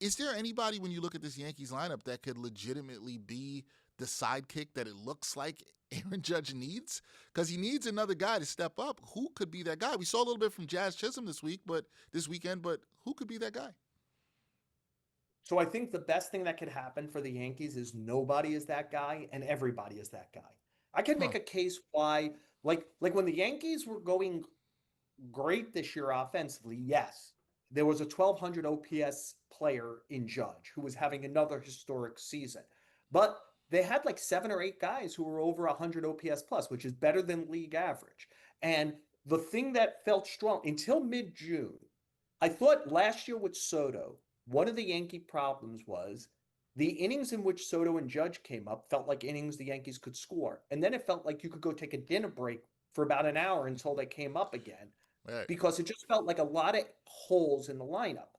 Is there anybody when you look at this Yankees lineup that could legitimately be the sidekick that it looks like Aaron Judge needs? Because he needs another guy to step up. Who could be that guy? We saw a little bit from Jazz Chisholm this weekend, but who could be that guy? So I think the best thing that could happen for the Yankees is nobody is that guy and everybody is that guy. I can Huh. make a case why, like when the Yankees were going great this year offensively, yes, there was a 1200 OPS player in Judge who was having another historic season. But they had like 7 or 8 guys who were over 100 OPS plus, which is better than league average. And the thing that felt strong until mid-June, I thought last year with Soto, one of the Yankee problems was the innings in which Soto and Judge came up felt like innings the Yankees could score. And then it felt like you could go take a dinner break for about an hour until they came up again Right. because it just felt like a lot of holes in the lineup.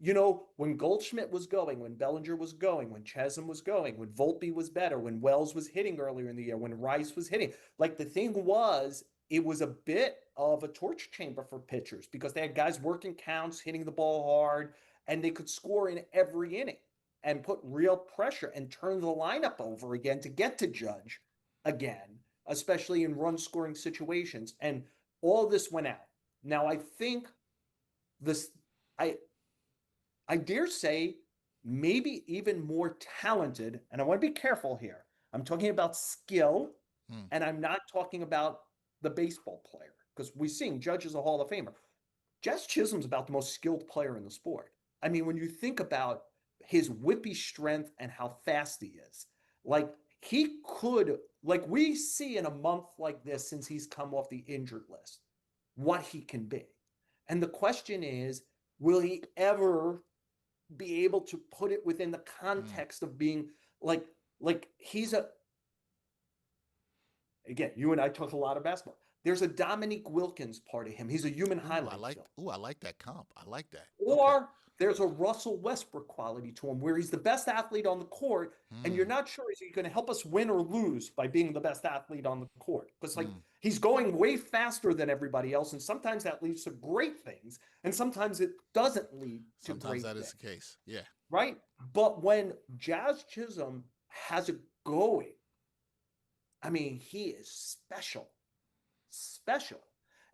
You know, when Goldschmidt was going, when Bellinger was going, when Chisholm was going, when Volpe was better, when Wells was hitting earlier in the year, when Rice was hitting, like the thing was, it was a bit of a torch chamber for pitchers because they had guys working counts, hitting the ball hard, and they could score in every inning and put real pressure and turn the lineup over again to get to Judge again, especially in run scoring situations. And all this went out. Now I think this I I dare say maybe even more talented, and I want to be careful here. I'm talking about skill, Hmm. and I'm not talking about the baseball player because we're seeing Judge as a Hall of Famer. Jazz Chisholm's about the most skilled player in the sport. I mean, when you think about his whippy strength and how fast he is, like he could, like we see in a month like this since he's come off the injured list, what he can be. And the question is, will he ever be able to put it within the Hmm. context of being like he's a again, you and I talk a lot of basketball. There's a Dominique Wilkins part of him. He's a human highlight film. I like that comp. I like that. Okay. Or there's a Russell Westbrook quality to him where he's the best athlete on the court, and you're Hmm. not sure is he going to help us win or lose by being the best athlete on the court. Because like Hmm. he's going way faster than everybody else, and sometimes that leads to great things, and sometimes it doesn't lead to Sometimes great that is things, the case. Yeah. right? But when Jazz Chisholm has it going, I mean, he is special, special.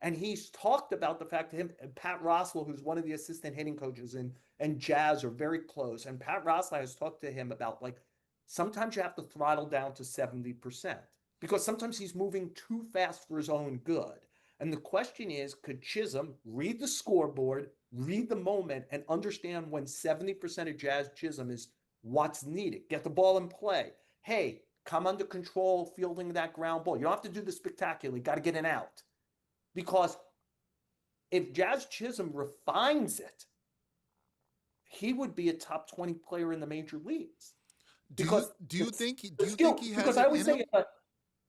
And he's talked about the fact that him and Pat Rossler, who's one of the assistant hitting coaches and Jazz are very close. And Pat Rossler has talked to him about like sometimes you have to throttle down to 70% because sometimes he's moving too fast for his own good. And the question is, could Chisholm read the scoreboard, read the moment, and understand when 70% of Jazz Chisholm is what's needed? Get the ball in play. Hey, come under control, fielding that ground ball. You don't have to do the spectacular. You got to get an out. Because if Jazz Chisholm refines it, he would be a top 20 player in the major leagues. Because Do the you think skill, he because has I it always in say, him?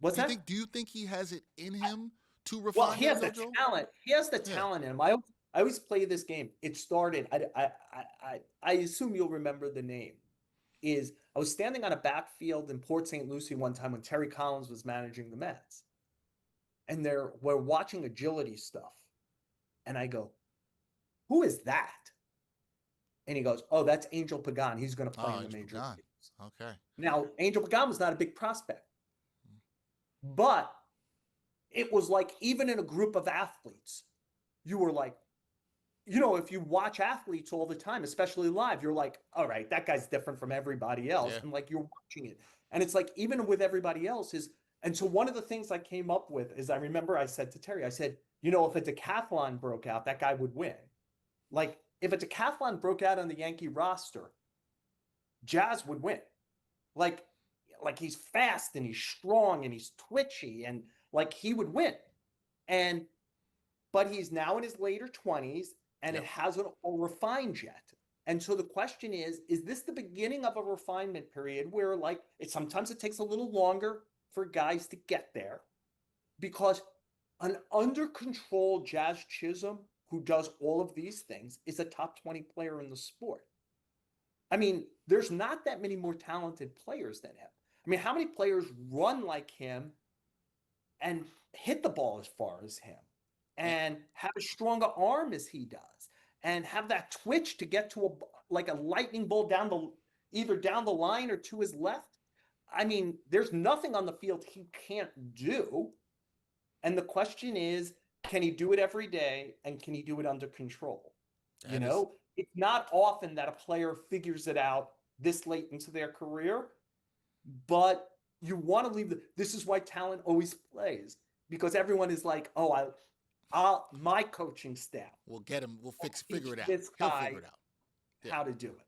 what's that? Do you think he has it in him to Well, refine he that, has the JoJo? talent. He has the Yeah. talent in him. I always play this game. It started, I assume you'll remember the name. Is I was standing on a backfield in Port St. Lucie one time when Terry Collins was managing the Mets. And we're watching agility stuff. And I go, who is that? And he goes, oh, that's Angel Pagan. He's going to play Oh, in the Angel major Pagan. leagues. Okay. Now, Angel Pagan was not a big prospect, but it was like even in a group of athletes, you were like, you know, if you watch athletes all the time, especially live, you're like, all right, that guy's different from everybody else. Yeah. And like you're watching it. And it's like, even with everybody else is, and so one of the things I came up with is I remember I said to Terry, I said, you know, if a decathlon broke out, that guy would win. Like if a decathlon broke out on the Yankee roster, Jazz would win. Like, like he's fast and he's strong and he's twitchy and like he would win. And but he's now in his later 20s and it Yep. hasn't all refined yet. And so the question is this the beginning of a refinement period where like it sometimes it takes a little longer for guys to get there because an under control Jazz Chisholm who does all of these things is a top 20 player in the sport. I mean, there's not that many more talented players than him. I mean, how many players run like him and hit the ball as far as him And, and have a stronger arm as he does and have that twitch to get to a like a lightning bolt either down the line or to his left. I mean, there's nothing on the field he can't do. And the question is, can he do it every day, and can he do it under control? You know, it's not often that a player figures it out this late into their career, but you want to leave this is why talent always plays, because everyone is like, oh, my coaching staff we'll get him. We'll figure it out. This He'll guy figure it out. Yeah. how to do it.